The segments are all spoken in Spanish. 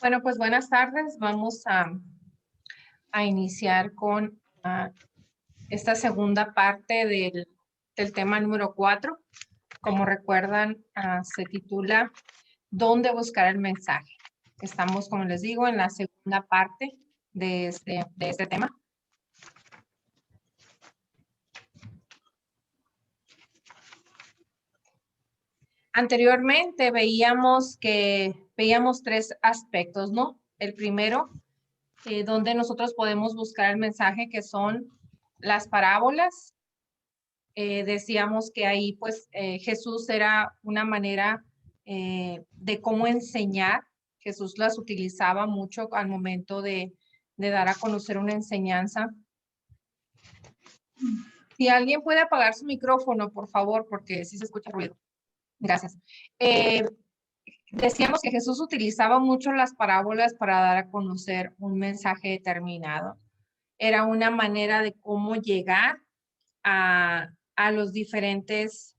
Bueno, pues buenas tardes. Vamos a iniciar con esta segunda parte del tema número 4. Como recuerdan, se titula ¿Dónde buscar el mensaje? Estamos, como les digo, en la segunda parte de este tema. Anteriormente veíamos tres aspectos, ¿no? El primero, donde nosotros podemos buscar el mensaje, que son las parábolas. Decíamos que ahí pues Jesús era una manera de cómo enseñar. Jesús las utilizaba mucho al momento de dar a conocer una enseñanza. Si alguien puede apagar su micrófono, por favor, porque sí se escucha ruido. Gracias. Decíamos que Jesús utilizaba mucho las parábolas para dar a conocer un mensaje determinado. Era una manera de cómo llegar a las diferentes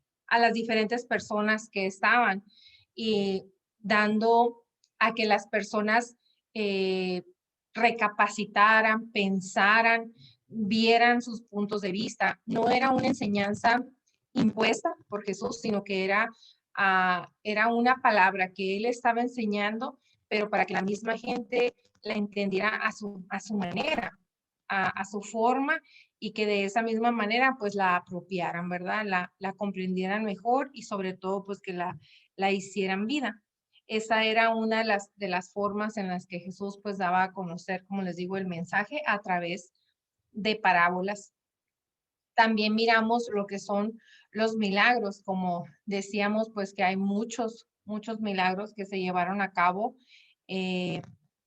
personas que estaban y dando a que las personas recapacitaran, pensaran, vieran sus puntos de vista. No era una enseñanza impuesta por Jesús, sino que era una palabra que él estaba enseñando, pero para que la misma gente la entendiera a su manera, a su forma, y que de esa misma manera pues la apropiaran, ¿verdad? La comprendieran mejor y sobre todo pues que la hicieran vida. Esa era una de las formas en las que Jesús pues daba a conocer, como les digo, el mensaje a través de parábolas. También miramos lo que son los milagros, como decíamos, pues que hay muchos milagros que se llevaron a cabo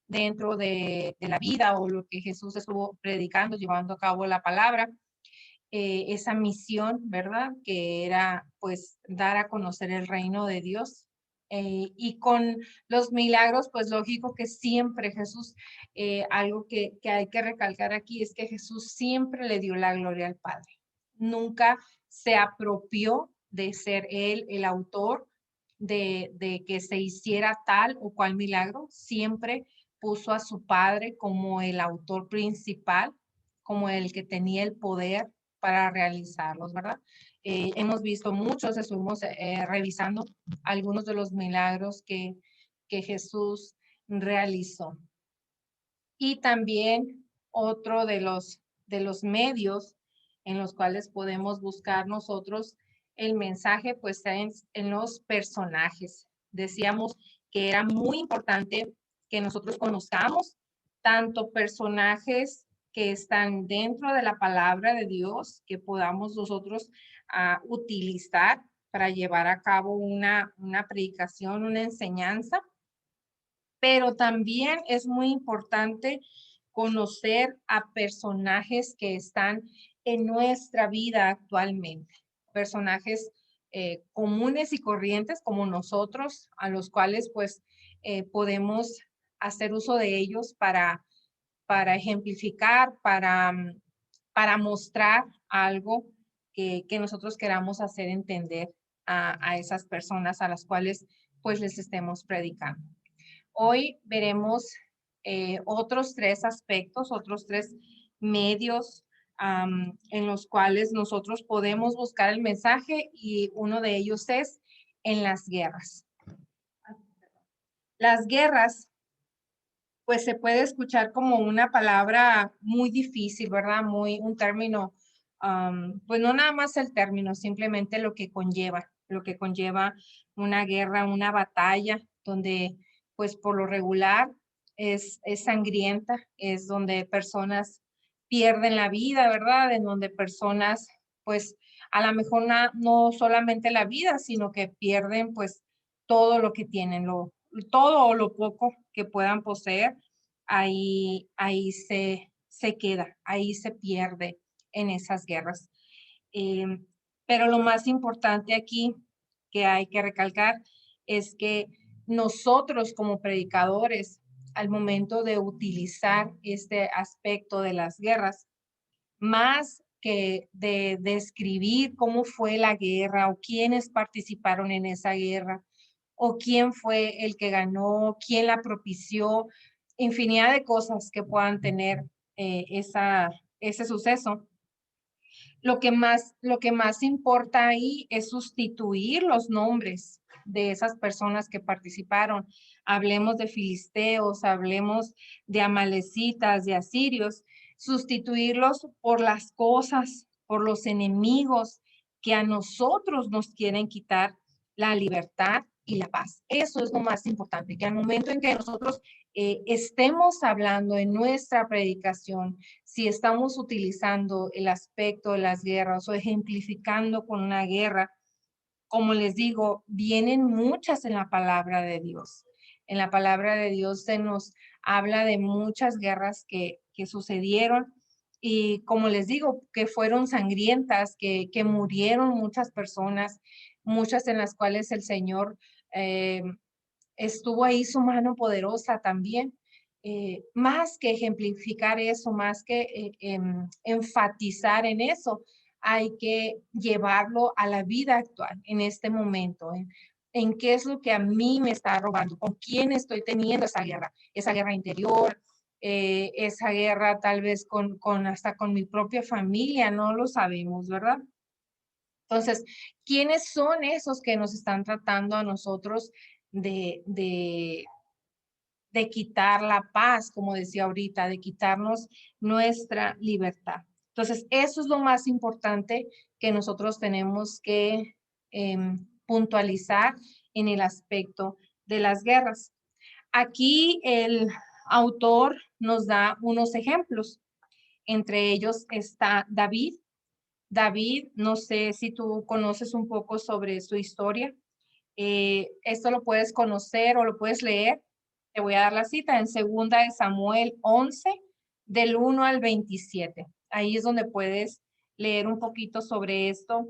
dentro de la vida, o lo que Jesús estuvo predicando, llevando a cabo la palabra. Esa misión, ¿verdad? Que era pues dar a conocer el reino de Dios. Y con los milagros, pues lógico que siempre Jesús, algo que hay que recalcar aquí es que Jesús siempre le dio la gloria al Padre. Nunca se apropió de ser él el autor de que se hiciera tal o cual milagro. Siempre puso a su Padre como el autor principal, como el que tenía el poder para realizarlos, ¿verdad? Hemos visto muchos, estuvimos revisando algunos de los milagros que Jesús realizó. Y también otro de los medios en los cuales podemos buscar nosotros el mensaje, pues en los personajes. Decíamos que era muy importante que nosotros conozcamos tanto personajes que están dentro de la palabra de Dios, que podamos nosotros utilizar para llevar a cabo una predicación, una enseñanza, pero también es muy importante conocer a personajes que están en nuestra vida actualmente, personajes comunes y corrientes como nosotros, a los cuales pues podemos hacer uso de ellos para ejemplificar, para mostrar algo que nosotros queramos hacer entender a esas personas a las cuales pues les estemos predicando. Hoy veremos otros tres aspectos, otros tres medios en los cuales nosotros podemos buscar el mensaje, y uno de ellos es en las guerras. Las guerras, pues se puede escuchar como una palabra muy difícil, ¿verdad? Un término, pues no nada más el término, simplemente lo que conlleva una guerra, una batalla, donde pues por lo regular es sangrienta, es donde personas pierden la vida, ¿verdad? En donde personas pues a lo mejor no solamente la vida, sino que pierden pues todo lo que tienen, todo o lo poco que puedan poseer. Ahí se queda, ahí se pierde en esas guerras. Pero lo más importante aquí que hay que recalcar es que nosotros como predicadores, al momento de utilizar este aspecto de las guerras, más que de describir cómo fue la guerra o quiénes participaron en esa guerra, o quién fue el que ganó, quién la propició, infinidad de cosas que puedan tener ese suceso. Lo que más importa ahí es sustituir los nombres de esas personas que participaron. Hablemos de filisteos, hablemos de amalecitas, de asirios, sustituirlos por las cosas, por los enemigos que a nosotros nos quieren quitar la libertad y la paz. Eso es lo más importante, que al momento en que nosotros estemos hablando en nuestra predicación, si estamos utilizando el aspecto de las guerras o ejemplificando con una guerra, como les digo, vienen muchas en la palabra de Dios. En la palabra de Dios se nos habla de muchas guerras que sucedieron y como les digo, que fueron sangrientas, que murieron muchas personas, muchas en las cuales el Señor estuvo ahí su mano poderosa también. Más que ejemplificar eso, más que enfatizar en eso, hay que llevarlo a la vida actual, en este momento, en qué es lo que a mí me está robando, con quién estoy teniendo esa guerra interior, esa guerra tal vez hasta con mi propia familia, no lo sabemos, ¿verdad? Entonces, ¿quiénes son esos que nos están tratando a nosotros de quitar la paz, como decía ahorita, de quitarnos nuestra libertad? Entonces, eso es lo más importante que nosotros tenemos que puntualizar en el aspecto de las guerras. Aquí el autor nos da unos ejemplos. Entre ellos está David. David, no sé si tú conoces un poco sobre su historia. Esto lo puedes conocer o lo puedes leer. Te voy a dar la cita en 2 Samuel 11, del 1 al 27. Ahí es donde puedes leer un poquito sobre esto.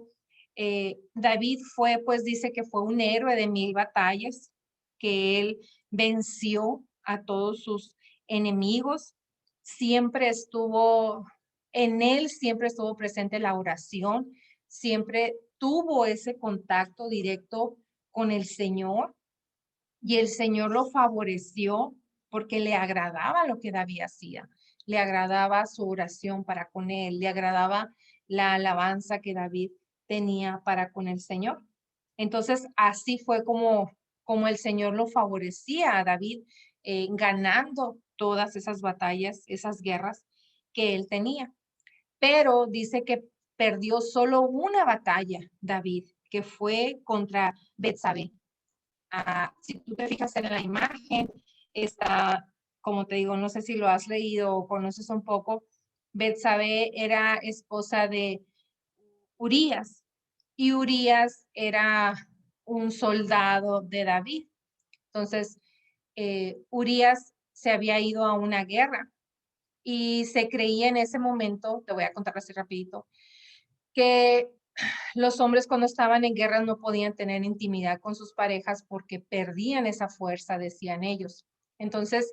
David fue, pues dice que fue un héroe de 1000 batallas, que él venció a todos sus enemigos. Siempre estuvo, en él siempre estuvo presente la oración, siempre tuvo ese contacto directo con el Señor y el Señor lo favoreció porque le agradaba lo que David hacía, le agradaba su oración para con él, le agradaba la alabanza que David tenía para con el Señor. Entonces, así fue como el Señor lo favorecía a David, ganando todas esas batallas, esas guerras que él tenía. Pero dice que perdió solo una batalla, David, que fue contra Betsabé. Si tú te fijas en la imagen, está, como te digo, no sé si lo has leído o conoces un poco, Betsabé era esposa de Urías y Urías era un soldado de David. Entonces, Urías se había ido a una guerra y se creía en ese momento, te voy a contar así rapidito, que los hombres cuando estaban en guerra no podían tener intimidad con sus parejas porque perdían esa fuerza, decían ellos. Entonces,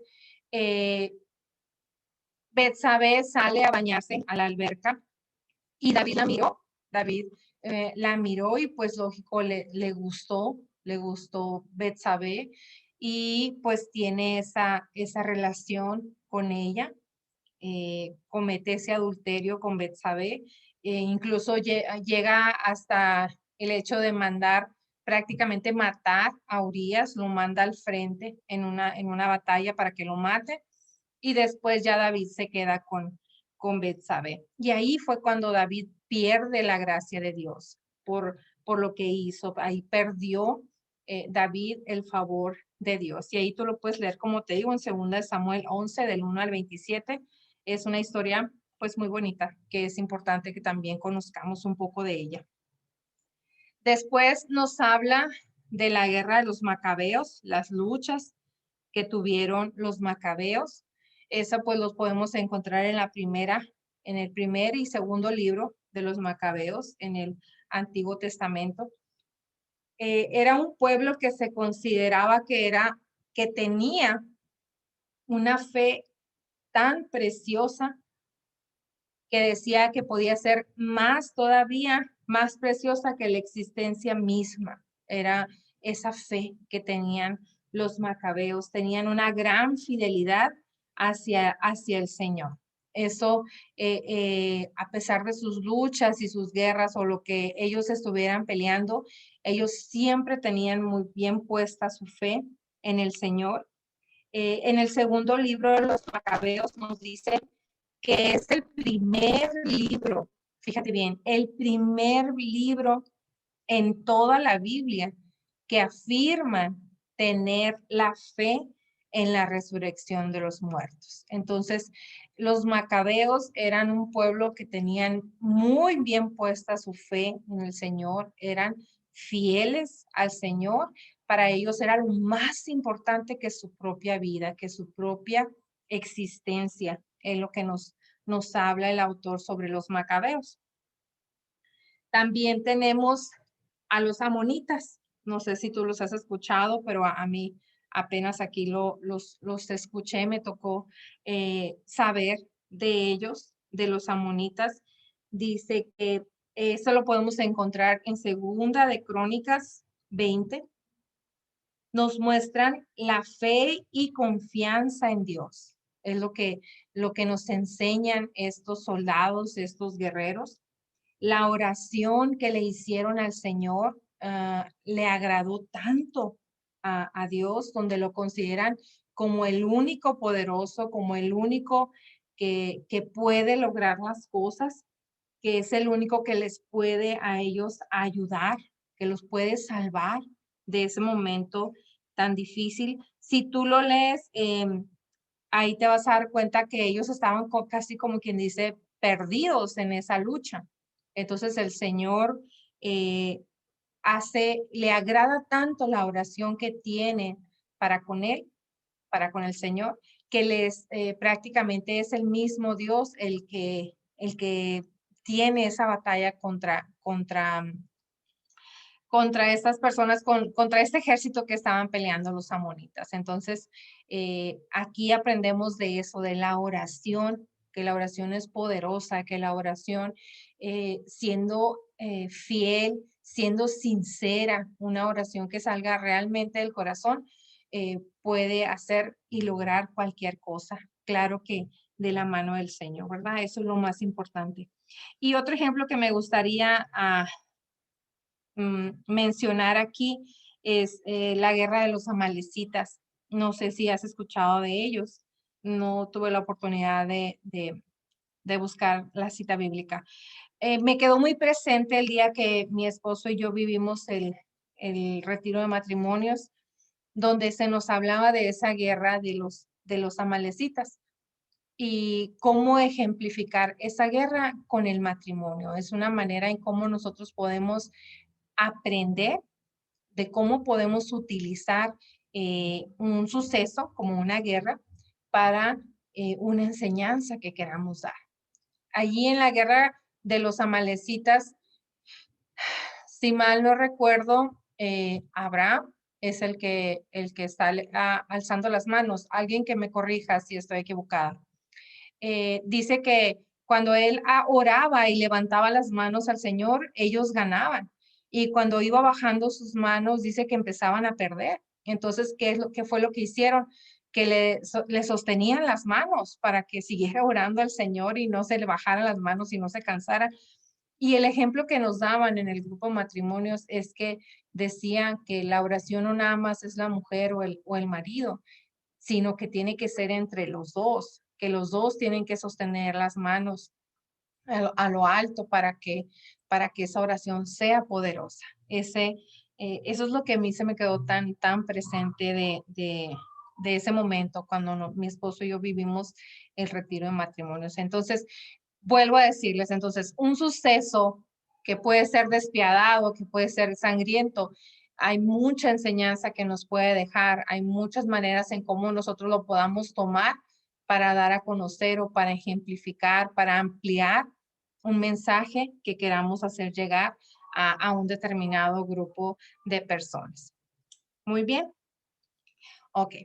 Betsabé sale a bañarse a la alberca y David la miró. David la miró y pues lógico le gustó Betsabé y pues tiene esa relación con ella, comete ese adulterio con Betsabé, incluso llega hasta el hecho de mandar prácticamente matar a Urías, lo manda al frente en una batalla para que lo mate y después ya David se queda con Betsabé. Y ahí fue cuando David pierde la gracia de Dios por lo que hizo. Ahí perdió David el favor de Dios. Y ahí tú lo puedes leer, como te digo, en 2 Samuel 11, del 1 al 27. Es una historia pues muy bonita, que es importante que también conozcamos un poco de ella. Después nos habla de la guerra de los macabeos, las luchas que tuvieron los macabeos. Esa pues los podemos encontrar en el primer y segundo libro de los macabeos en el Antiguo Testamento. Era un pueblo que se consideraba que tenía una fe tan preciosa que decía que podía ser más todavía, más preciosa que la existencia misma. esa fe que tenían los macabeos, tenían una gran fidelidad hacia el Señor. Eso, a pesar de sus luchas y sus guerras o lo que ellos estuvieran peleando, ellos siempre tenían muy bien puesta su fe en el Señor. En el segundo libro de los Macabeos nos dice que es el primer libro, fíjate bien, el primer libro en toda la Biblia que afirma tener la fe en la resurrección de los muertos. Entonces, los macabeos eran un pueblo que tenían muy bien puesta su fe en el Señor, eran fieles al Señor. Para ellos era lo más importante que su propia vida, que su propia existencia, es lo que nos habla el autor sobre los macabeos. También tenemos a los amonitas. No sé si tú los has escuchado, pero a mí apenas aquí los escuché, me tocó saber de ellos, de los amonitas. Dice que eso lo podemos encontrar en Segunda de Crónicas 20. Nos muestran la fe y confianza en Dios. Es lo que nos enseñan estos soldados, estos guerreros. La oración que le hicieron al Señor le agradó tanto a Dios, donde lo consideran como el único poderoso, como el único que puede lograr las cosas, que es el único que les puede a ellos ayudar, que los puede salvar de ese momento tan difícil. Si tú lo lees, ahí te vas a dar cuenta que ellos estaban casi como quien dice perdidos en esa lucha. Entonces el Señor le agrada tanto la oración que tiene para con Él, para con el Señor, que prácticamente es el mismo Dios el que tiene esa batalla contra estas personas, contra este ejército que estaban peleando los amonitas. Entonces, aquí aprendemos de eso, de la oración, que la oración es poderosa, que la oración, siendo fiel, siendo sincera, una oración que salga realmente del corazón, puede hacer y lograr cualquier cosa. Claro que de la mano del Señor, ¿verdad? Eso es lo más importante. Y otro ejemplo que me gustaría mencionar aquí es la guerra de los amalecitas. No sé si has escuchado de ellos. No tuve la oportunidad de buscar la cita bíblica. Me quedó muy presente el día que mi esposo y yo vivimos el retiro de matrimonios, donde se nos hablaba de esa guerra de los amalecitas y cómo ejemplificar esa guerra con el matrimonio. Es una manera en cómo nosotros podemos aprender de cómo podemos utilizar un suceso como una guerra para una enseñanza que queramos dar. Allí en la guerra de los amalecitas, si mal no recuerdo, Abraham es el que está alzando las manos. Alguien que me corrija si estoy equivocada. Dice que cuando él oraba y levantaba las manos al Señor, ellos ganaban. Y cuando iba bajando sus manos, dice que empezaban a perder. Entonces, ¿qué fue lo que hicieron? Que le sostenían las manos para que siguiera orando al Señor y no se le bajaran las manos y no se cansara. Y el ejemplo que nos daban en el grupo matrimonios es que decían que la oración no nada más es la mujer o el marido, sino que tiene que ser entre los dos, que los dos tienen que sostener las manos a lo alto para que esa oración sea poderosa. Eso es lo que a mí se me quedó tan presente de ese momento cuando mi esposo y yo vivimos el retiro de matrimonios. Entonces, vuelvo a decirles, entonces, un suceso que puede ser despiadado, que puede ser sangriento, hay mucha enseñanza que nos puede dejar, hay muchas maneras en cómo nosotros lo podamos tomar para dar a conocer o para ejemplificar, para ampliar un mensaje que queramos hacer llegar a un determinado grupo de personas. Muy bien. Ok.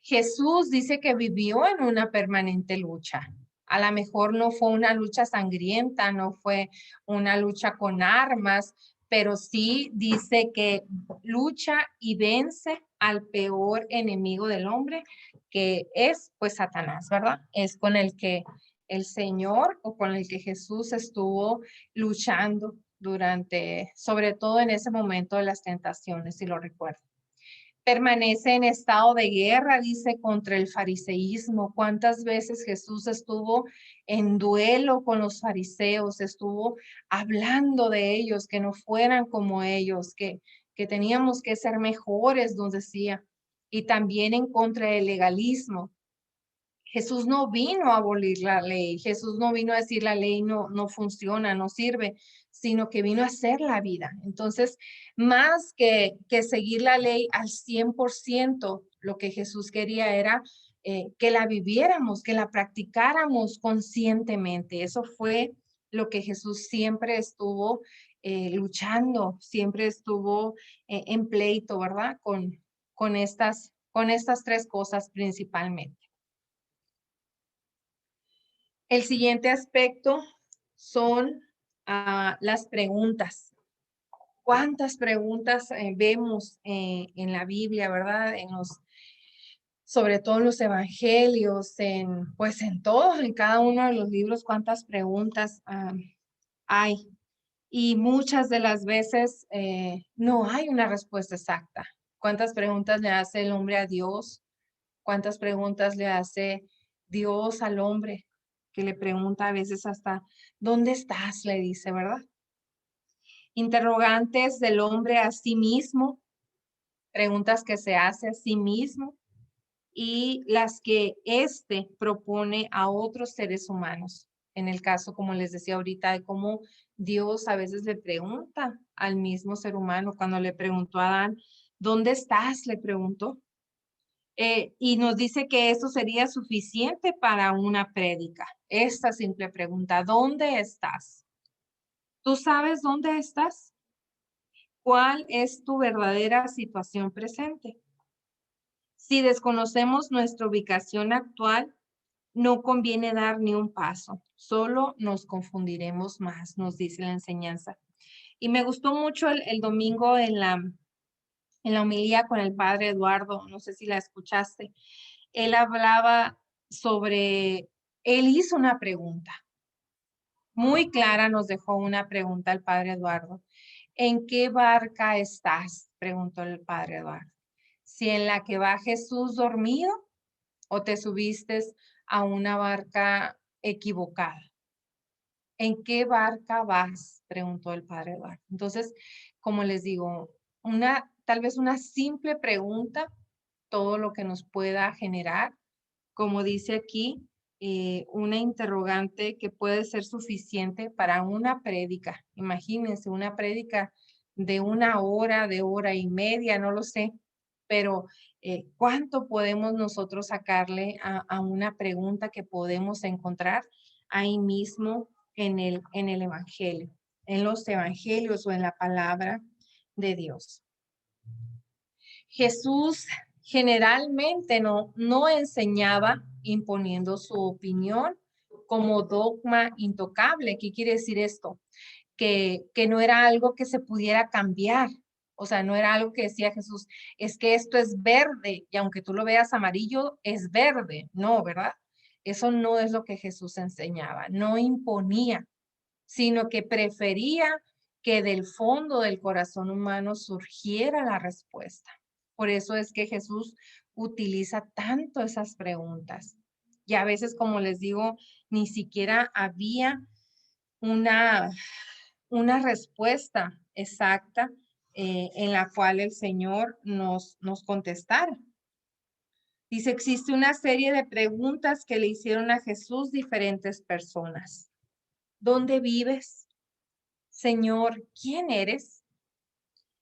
Jesús dice que vivió en una permanente lucha. A lo mejor no fue una lucha sangrienta, no fue una lucha con armas, pero sí dice que lucha y vence al peor enemigo del hombre, que es pues Satanás, ¿verdad? Es con el que el Señor o con el que Jesús estuvo luchando durante, sobre todo en ese momento de las tentaciones, si lo recuerdo. Permanece en estado de guerra, dice, contra el fariseísmo. ¿Cuántas veces Jesús estuvo en duelo con los fariseos? Estuvo hablando de ellos, que no fueran como ellos, que teníamos que ser mejores, nos decía. Y también en contra del legalismo. Jesús no vino a abolir la ley, Jesús no vino a decir la ley no funciona, no sirve, sino que vino a hacer la vida. Entonces, más que seguir la ley al 100%, lo que Jesús quería era que la viviéramos, que la practicáramos conscientemente. Eso fue lo que Jesús siempre estuvo luchando, siempre estuvo en pleito, ¿verdad? Con estas tres cosas principalmente. El siguiente aspecto son las preguntas. ¿Cuántas preguntas vemos en la Biblia, verdad? Sobre todo en los evangelios, pues en todos, en cada uno de los libros, cuántas preguntas hay. Y muchas de las veces no hay una respuesta exacta. ¿Cuántas preguntas le hace el hombre a Dios? ¿Cuántas preguntas le hace Dios al hombre? Que le pregunta a veces hasta, ¿dónde estás? Le dice, ¿verdad? Interrogantes del hombre a sí mismo, preguntas que se hace a sí mismo y las que éste propone a otros seres humanos. En el caso, como les decía ahorita, de cómo Dios a veces le pregunta al mismo ser humano. Cuando le preguntó a Adán, ¿dónde estás? Le preguntó. Y nos dice que eso sería suficiente para una prédica. Esta simple pregunta, ¿dónde estás? ¿Tú sabes dónde estás? ¿Cuál es tu verdadera situación presente? Si desconocemos nuestra ubicación actual, no conviene dar ni un paso, solo nos confundiremos más, nos dice la enseñanza. Y me gustó mucho el domingo en la homilía con el padre Eduardo, no sé si la escuchaste. Él hablaba sobre, él hizo una pregunta muy clara, nos dejó una pregunta el padre Eduardo. ¿En qué barca estás? Preguntó el padre Eduardo. ¿Si en la que va Jesús dormido o te subiste a una barca equivocada? ¿En qué barca vas? Preguntó el padre Eduardo. Entonces, como les digo, tal vez una simple pregunta, todo lo que nos pueda generar, como dice aquí, una interrogante que puede ser suficiente para una prédica. Imagínense, una prédica de una hora, de hora y media, no lo sé, pero ¿cuánto podemos nosotros sacarle a una pregunta que podemos encontrar ahí mismo en el Evangelio, en los Evangelios o en la palabra de Dios? Jesús generalmente no enseñaba imponiendo su opinión como dogma intocable. ¿Qué quiere decir esto? Que no era algo que se pudiera cambiar. O sea, no era algo que decía Jesús, es que esto es verde y aunque tú lo veas amarillo, es verde. No, ¿verdad? Eso no es lo que Jesús enseñaba, no imponía, sino que prefería que del fondo del corazón humano surgiera la respuesta. Por eso es que Jesús utiliza tanto esas preguntas. Y a veces, como les digo, ni siquiera había una, una respuesta exacta en la cual el Señor nos contestara. Dice, existe una serie de preguntas que le hicieron a Jesús diferentes personas. ¿Dónde vives? Señor, ¿quién eres?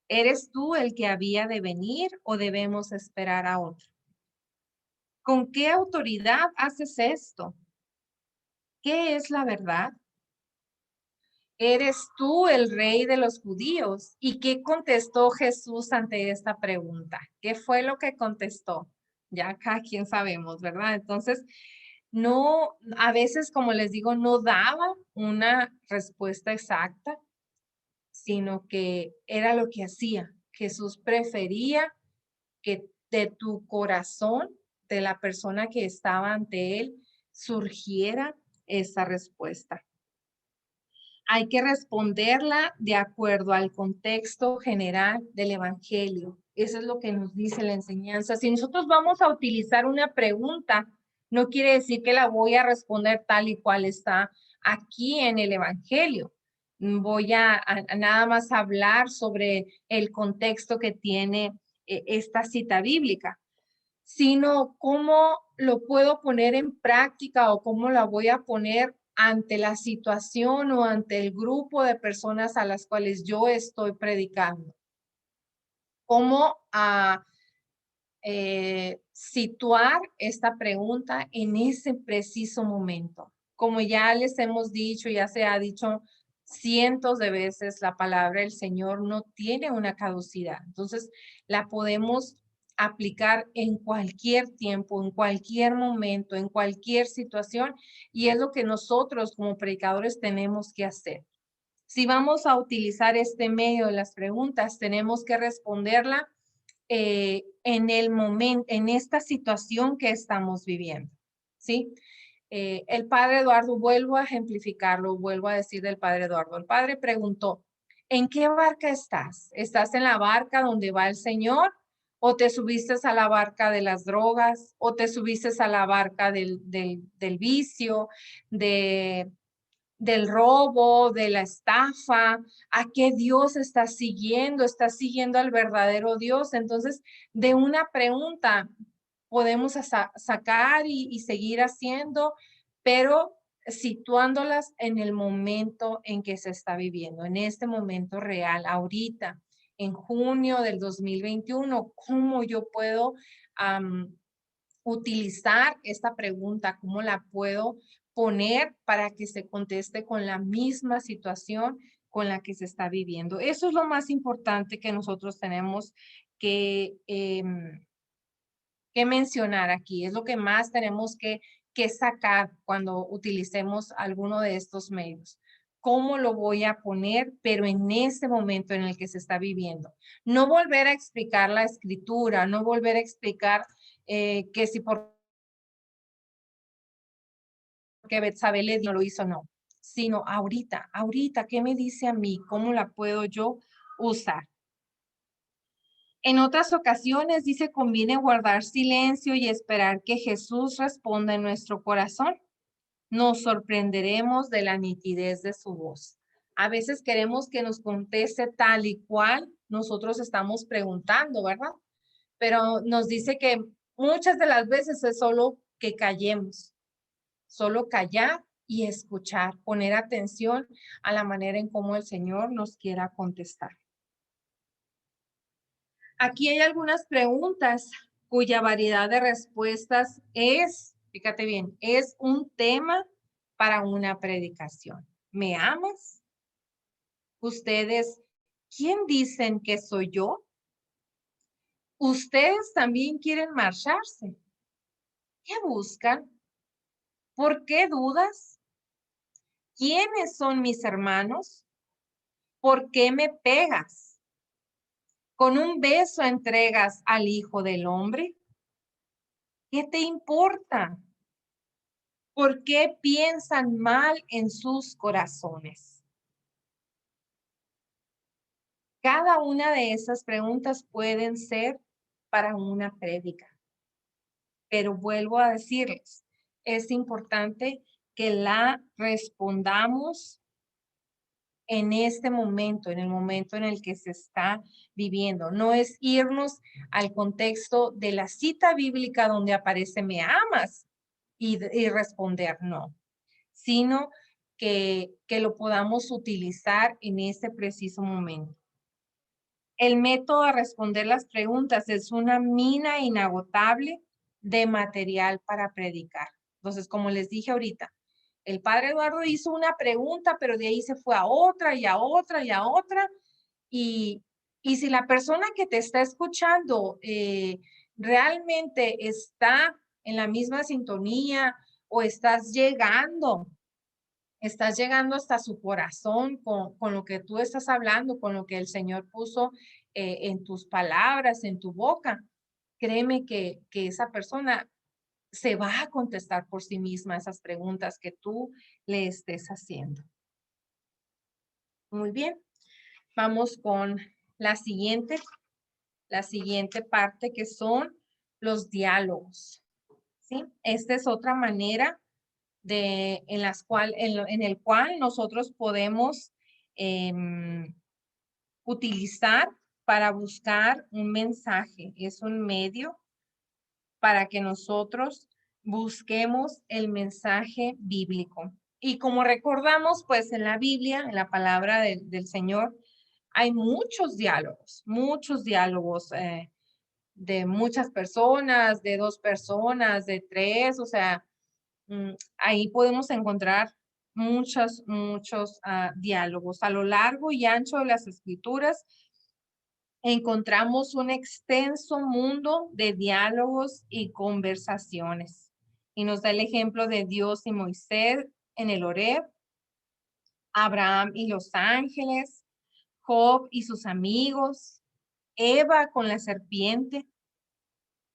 ¿Eres tú el que había de venir o debemos esperar a otro? ¿Con qué autoridad haces esto? ¿Qué es la verdad? ¿Eres tú el rey de los judíos? ¿Y qué contestó Jesús ante esta pregunta? ¿Qué fue lo que contestó? Ya acá quién sabemos, ¿verdad? Entonces, no, a veces, como les digo, no daba una respuesta exacta, sino que era lo que hacía. Jesús prefería que de tu corazón, de la persona que estaba ante él, surgiera esa respuesta. Hay que responderla de acuerdo al contexto general del Evangelio. Eso es lo que nos dice la enseñanza. Si nosotros vamos a utilizar una pregunta, no quiere decir que la voy a responder tal y cual está aquí en el Evangelio. Voy a nada más hablar sobre el contexto que tiene esta cita bíblica, sino cómo lo puedo poner en práctica o cómo la voy a poner ante la situación o ante el grupo de personas a las cuales yo estoy predicando. Cómo situar esta pregunta en ese preciso momento. Como ya les hemos dicho, ya se ha dicho cientos de veces, la palabra del Señor no tiene una caducidad. Entonces, la podemos aplicar en cualquier tiempo, en cualquier momento, en cualquier situación, y es lo que nosotros como predicadores tenemos que hacer. Si vamos a utilizar este medio de las preguntas, tenemos que responderla en el momento, en esta situación que estamos viviendo, ¿sí? El padre Eduardo, vuelvo a ejemplificarlo, vuelvo a decir del padre Eduardo. El padre preguntó, ¿en qué barca estás? ¿Estás en la barca donde va el Señor? ¿O te subiste a la barca de las drogas? ¿O te subiste a la barca del vicio, del robo, de la estafa? ¿A qué Dios estás siguiendo? ¿Estás siguiendo al verdadero Dios? Entonces, de una pregunta podemos sacar y seguir haciendo, pero situándolas en el momento en que se está viviendo, en este momento real, ahorita, en junio del 2021, ¿cómo yo puedo utilizar esta pregunta? ¿Cómo la puedo poner para que se conteste con la misma situación con la que se está viviendo? Eso es lo más importante que nosotros tenemos que, que mencionar aquí. Es lo que más tenemos que sacar cuando utilicemos alguno de estos medios. ¿Cómo lo voy a poner? Pero en este momento en el que se está viviendo. No volver a explicar la escritura, no volver a explicar que si porque Betsabé le dio, lo hizo, no. Sino ahorita, ¿qué me dice a mí? ¿Cómo la puedo yo usar? En otras ocasiones dice, conviene guardar silencio y esperar que Jesús responda en nuestro corazón. Nos sorprenderemos de la nitidez de su voz. A veces queremos que nos conteste tal y cual nosotros estamos preguntando, ¿verdad? Pero nos dice que muchas de las veces es solo que callemos, solo callar y escuchar, poner atención a la manera en cómo el Señor nos quiera contestar. Aquí hay algunas preguntas cuya variedad de respuestas es, fíjate bien, es un tema para una predicación. ¿Me amas? Ustedes, ¿quién dicen que soy yo? Ustedes también quieren marcharse. ¿Qué buscan? ¿Por qué dudas? ¿Quiénes son mis hermanos? ¿Por qué me pegas? ¿Con un beso entregas al Hijo del Hombre? ¿Qué te importa? ¿Por qué piensan mal en sus corazones? Cada una de esas preguntas pueden ser para una prédica. Pero vuelvo a decirles, es importante que la respondamos en este momento, en el momento en el que se está viviendo. No es irnos al contexto de la cita bíblica donde aparece me amas y responder no, sino que lo podamos utilizar en ese preciso momento. El método de responder las preguntas es una mina inagotable de material para predicar. Entonces, como les dije ahorita, el padre Eduardo hizo una pregunta, pero de ahí se fue a otra y a otra y a otra. Y, y si la persona que te está escuchando realmente está en la misma sintonía o estás llegando estás llegando hasta su corazón con lo que tú estás hablando, con lo que el Señor puso en tus palabras, en tu boca, créeme que esa persona se va a contestar por sí misma esas preguntas que tú le estés haciendo. Muy bien, vamos con la siguiente parte que son los diálogos, ¿sí? Esta es otra manera en el cual nosotros podemos utilizar para buscar un mensaje. Es un medio para que nosotros busquemos el mensaje bíblico. Y como recordamos, pues en la Biblia, en la palabra del Señor, hay muchos diálogos de muchas personas, de dos personas, de tres, o sea, ahí podemos encontrar muchos diálogos. A lo largo y ancho de las escrituras encontramos un extenso mundo de diálogos y conversaciones. Y nos da el ejemplo de Dios y Moisés en el Horeb, Abraham y los ángeles, Job y sus amigos, Eva con la serpiente,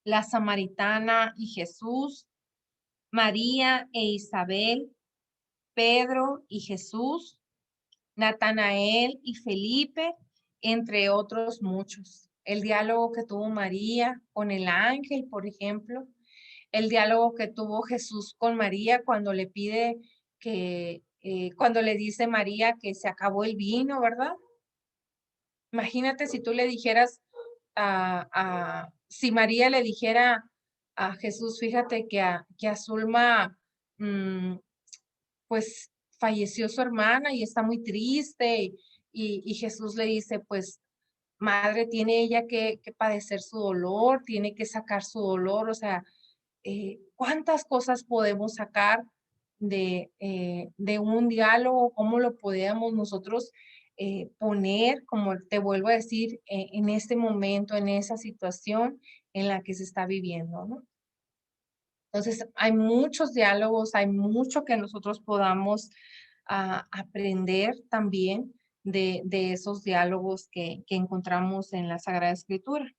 la samaritana y Jesús, María e Isabel, Pedro y Jesús, Natanael y Felipe, entre otros muchos. El diálogo que tuvo María con el ángel, por ejemplo, el diálogo que tuvo Jesús con María cuando le pide cuando le dice María que se acabó el vino, ¿verdad? Imagínate si tú le dijeras si María le dijera a Jesús, fíjate que a Zulma, pues falleció su hermana y está muy triste y Jesús le dice, pues madre, tiene ella que padecer su dolor, tiene que sacar su dolor, o sea, ¿cuántas cosas podemos sacar de un diálogo? ¿Cómo lo podemos nosotros poner, como te vuelvo a decir, en este momento, en esa situación en la que se está viviendo, ¿no? Entonces, hay muchos diálogos, hay mucho que nosotros podamos aprender también de esos diálogos que encontramos en la Sagrada Escritura.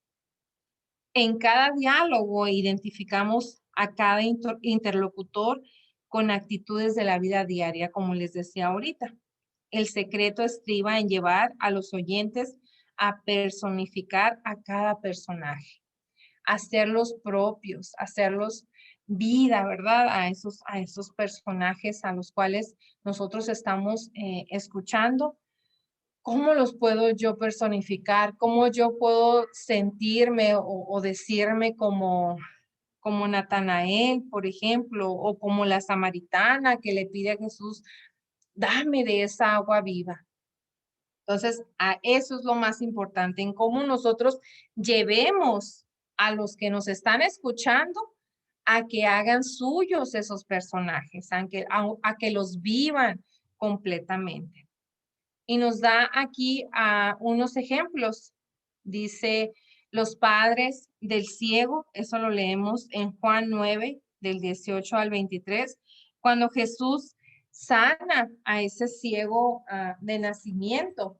En cada diálogo identificamos a cada interlocutor con actitudes de la vida diaria, como les decía ahorita. El secreto estriba en llevar a los oyentes a personificar a cada personaje, hacerlos propios, hacerlos vida, ¿verdad? A esos personajes a los cuales nosotros estamos escuchando. ¿Cómo los puedo yo personificar? ¿Cómo yo puedo sentirme o decirme como Natanael, por ejemplo, o como la samaritana que le pide a Jesús, dame de esa agua viva? Entonces, eso es lo más importante, en cómo nosotros llevemos a los que nos están escuchando a que hagan suyos esos personajes, a que los vivan completamente. Y nos da aquí unos ejemplos. Dice, los padres del ciego, eso lo leemos en Juan 9, del 18 al 23, cuando Jesús sana a ese ciego de nacimiento.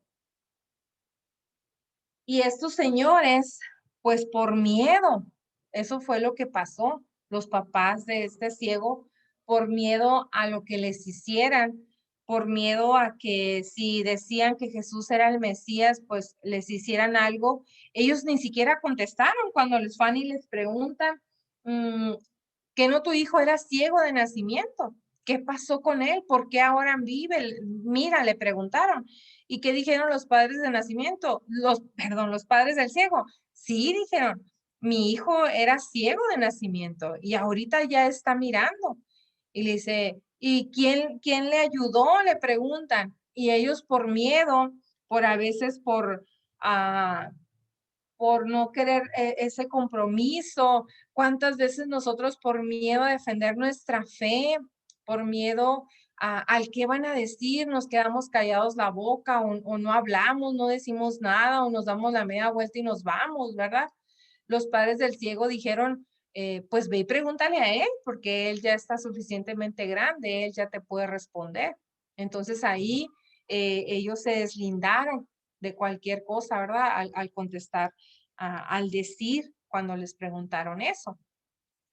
Y estos señores, pues por miedo, eso fue lo que pasó. Los papás de este ciego, por miedo a lo que les hicieran, por miedo a que si decían que Jesús era el Mesías, pues les hicieran algo. Ellos ni siquiera contestaron cuando les van y les preguntan, ¿que no tu hijo era ciego de nacimiento? ¿Qué pasó con él? ¿Por qué ahora vive? Mira, le preguntaron. ¿Y qué dijeron los padres de nacimiento? Los padres del ciego. Sí, dijeron, mi hijo era ciego de nacimiento y ahorita ya está mirando. Y le dice, ¿y quién le ayudó? Le preguntan. Y ellos por miedo, a veces por no querer ese compromiso. ¿Cuántas veces nosotros por miedo a defender nuestra fe, por miedo al qué van a decir, nos quedamos callados la boca o no hablamos, no decimos nada o nos damos la media vuelta y nos vamos, ¿verdad? Los padres del ciego dijeron, pues ve y pregúntale a él, porque él ya está suficientemente grande, él ya te puede responder. Entonces ahí ellos se deslindaron de cualquier cosa, ¿verdad? Al contestar, al decir cuando les preguntaron eso.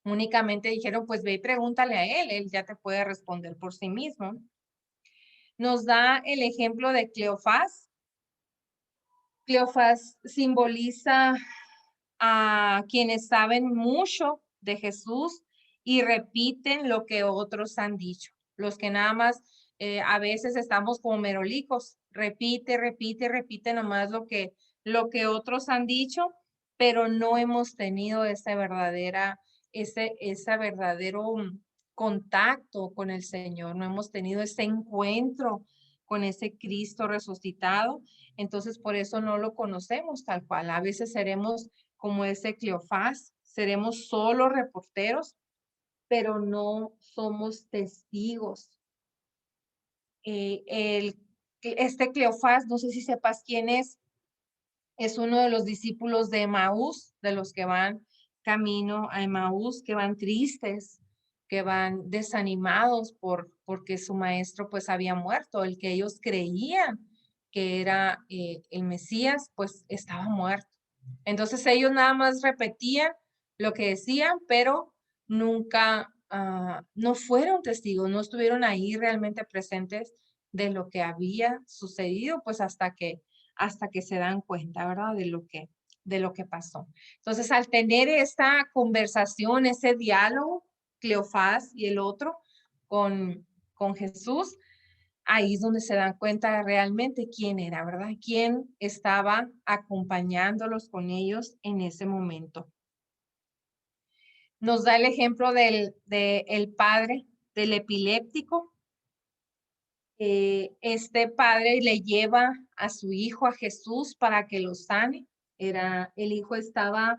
Únicamente dijeron, pues ve y pregúntale a él ya te puede responder por sí mismo. Nos da el ejemplo de Cleofás. Cleofás simboliza a quienes saben mucho de Jesús y repiten lo que otros han dicho. Los que nada más a veces estamos como merolicos, repite, repite, repite nomás lo que otros han dicho, pero no hemos tenido ese verdadero contacto con el Señor, no hemos tenido ese encuentro con ese Cristo resucitado. Entonces, por eso no lo conocemos tal cual. A veces seremos como ese Cleofás, seremos solo reporteros, pero no somos testigos. Este Cleofás, no sé si sepas quién es uno de los discípulos de Emaús, de los que van camino a Emaús, que van tristes, que van desanimados porque su maestro pues había muerto, el que ellos creían que era el Mesías, pues estaba muerto. Entonces ellos nada más repetían lo que decían, pero nunca, no fueron testigos, no estuvieron ahí realmente presentes de lo que había sucedido, pues hasta que se dan cuenta, ¿verdad? De lo que pasó. Entonces, al tener esta conversación, ese diálogo, Cleofás y el otro con Jesús, ahí es donde se dan cuenta realmente quién era, ¿verdad? Quién estaba acompañándolos con ellos en ese momento. Nos da el ejemplo del padre del epiléptico. Este padre le lleva a su hijo a Jesús para que lo sane. El hijo estaba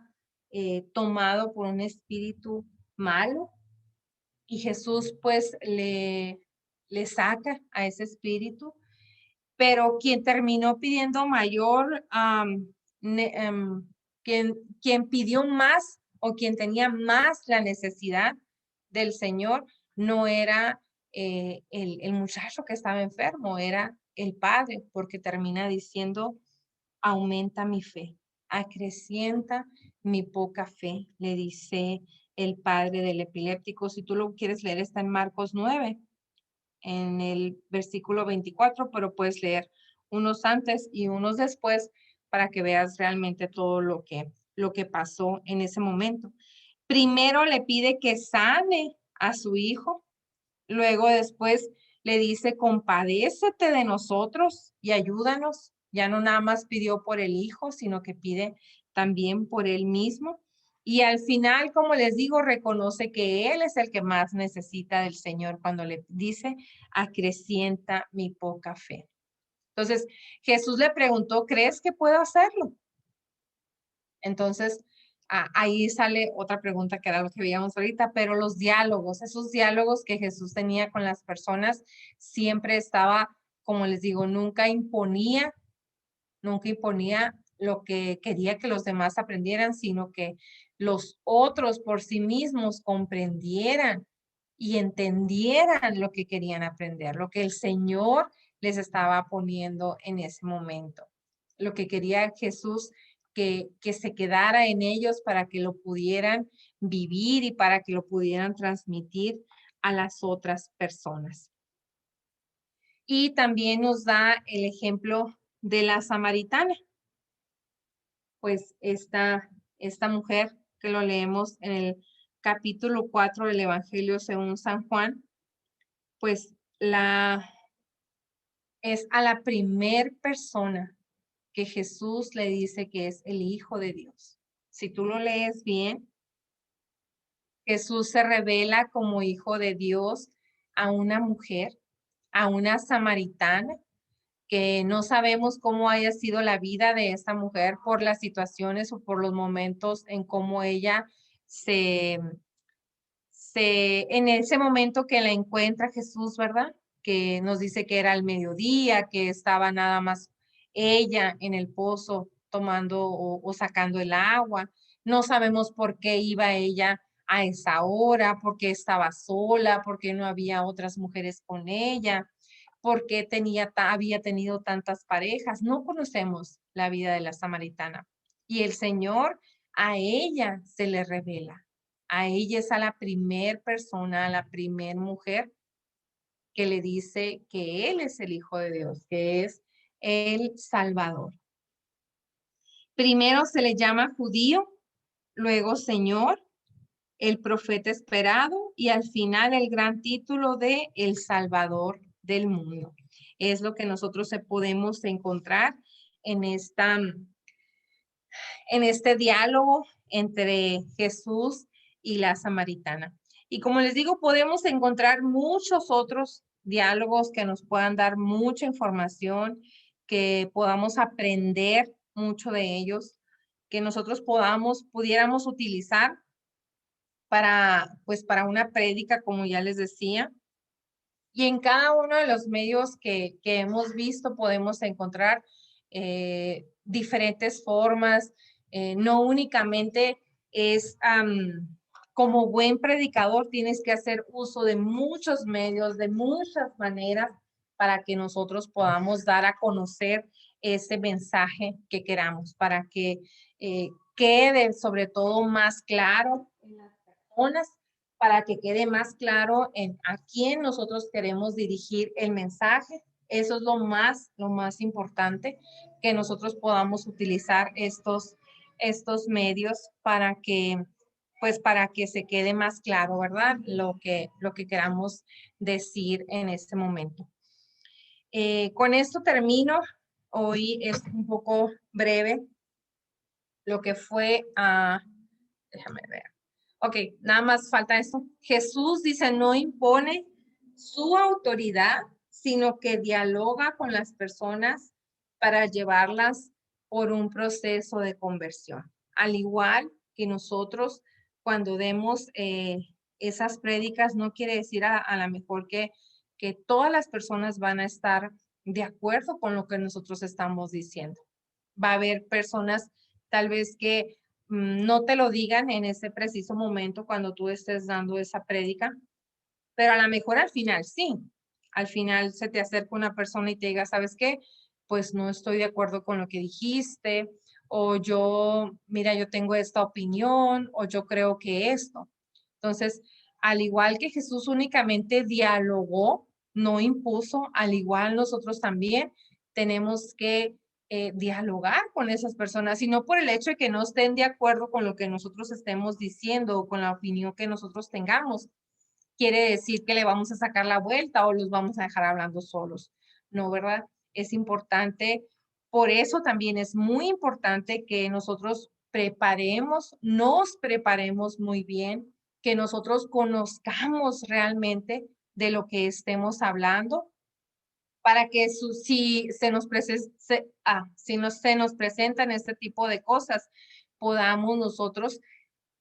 tomado por un espíritu malo y Jesús pues le saca a ese espíritu, pero quien terminó pidiendo mayor, quien pidió más o quien tenía más la necesidad del Señor no era el muchacho que estaba enfermo, era el padre, porque termina diciendo, aumenta mi fe, acrecienta mi poca fe, le dice el padre del epiléptico. Si tú lo quieres leer, está en Marcos 9, en el versículo 24, pero puedes leer unos antes y unos después para que veas realmente todo lo que pasó en ese momento. Primero le pide que sane a su hijo. Luego después le dice, compadécete de nosotros y ayúdanos. Ya no nada más pidió por el hijo, sino que pide también por él mismo. Y al final, como les digo, reconoce que él es el que más necesita del Señor cuando le dice, acrecienta mi poca fe. Entonces, Jesús le preguntó, ¿crees que puedo hacerlo? Entonces, ahí sale otra pregunta que era lo que veíamos ahorita, pero los diálogos, esos diálogos que Jesús tenía con las personas, siempre estaba, como les digo, nunca imponía lo que quería que los demás aprendieran, sino que los otros por sí mismos comprendieran y entendieran lo que querían aprender, lo que el Señor les estaba poniendo en ese momento, lo que quería Jesús que se quedara en ellos para que lo pudieran vivir y para que lo pudieran transmitir a las otras personas. Y también nos da el ejemplo de la samaritana. Pues esta mujer que lo leemos en el capítulo 4 del Evangelio según San Juan, pues es a la primer persona que Jesús le dice que es el Hijo de Dios. Si tú lo lees bien, Jesús se revela como Hijo de Dios a una mujer, a una samaritana, que no sabemos cómo haya sido la vida de esta mujer por las situaciones o por los momentos en cómo ella en ese momento que la encuentra Jesús, ¿verdad? Que nos dice que era el mediodía, que estaba nada más ella en el pozo tomando o sacando el agua. No sabemos por qué iba ella a esa hora, por qué estaba sola, por qué no había otras mujeres con ella, por qué había tenido tantas parejas. No conocemos la vida de la samaritana. Y el Señor a ella se le revela. A ella es a la primer persona, a la primer mujer que le dice que Él es el Hijo de Dios, que es el Salvador. Primero se le llama judío, luego Señor, el profeta esperado y al final el gran título de el Salvador del mundo. Es lo que nosotros podemos encontrar en este diálogo entre Jesús y la samaritana. Y como les digo, podemos encontrar muchos otros diálogos que nos puedan dar mucha información, que podamos aprender mucho de ellos, que nosotros pudiéramos utilizar para una prédica, como ya les decía. Y en cada uno de los medios que hemos visto podemos encontrar diferentes formas. No únicamente es como buen predicador, tienes que hacer uso de muchos medios, de muchas maneras, para que nosotros podamos dar a conocer ese mensaje que queramos, para que quede sobre todo más claro en las personas, para que quede más claro a quién nosotros queremos dirigir el mensaje. Eso es lo más importante, que nosotros podamos utilizar estos medios para que se quede más claro, ¿verdad? Lo que queramos decir en este momento. Con esto termino. Hoy es un poco breve lo que fue, déjame ver. Ok, nada más falta esto. Jesús dice, no impone su autoridad, sino que dialoga con las personas para llevarlas por un proceso de conversión. Al igual que nosotros, cuando demos esas prédicas, no quiere decir a lo mejor que todas las personas van a estar de acuerdo con lo que nosotros estamos diciendo. Va a haber personas tal vez que no te lo digan en ese preciso momento cuando tú estés dando esa prédica, pero a lo mejor al final sí. Al final se te acerca una persona y te diga, ¿sabes qué? Pues no estoy de acuerdo con lo que dijiste, o mira, yo tengo esta opinión, o yo creo que esto. Entonces, al igual que Jesús únicamente dialogó, no impuso, al igual nosotros también tenemos que dialogar con esas personas, y no por el hecho de que no estén de acuerdo con lo que nosotros estemos diciendo o con la opinión que nosotros tengamos, quiere decir que le vamos a sacar la vuelta o los vamos a dejar hablando solos. No, ¿verdad? Es importante, por eso también es muy importante que nosotros nos preparemos muy bien, que nosotros conozcamos realmente de lo que estemos hablando, para que si se nos presentan este tipo de cosas, podamos nosotros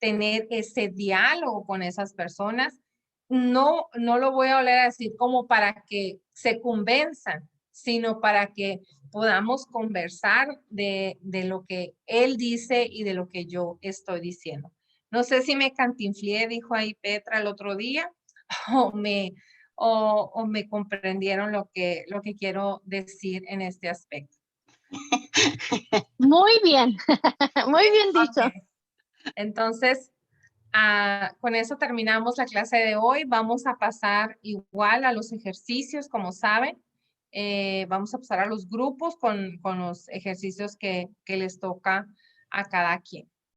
tener ese diálogo con esas personas. No lo voy a volver a decir como para que se convenzan, sino para que podamos conversar de lo que él dice y de lo que yo estoy diciendo. No sé si me cantinflié, dijo ahí Petra el otro día, o me comprendieron lo que quiero decir en este aspecto. Muy bien, muy bien dicho. Okay. Entonces, con eso terminamos la clase de hoy. Vamos a pasar igual a los ejercicios, como saben. Vamos a pasar a los grupos con los ejercicios que les toca a cada quien.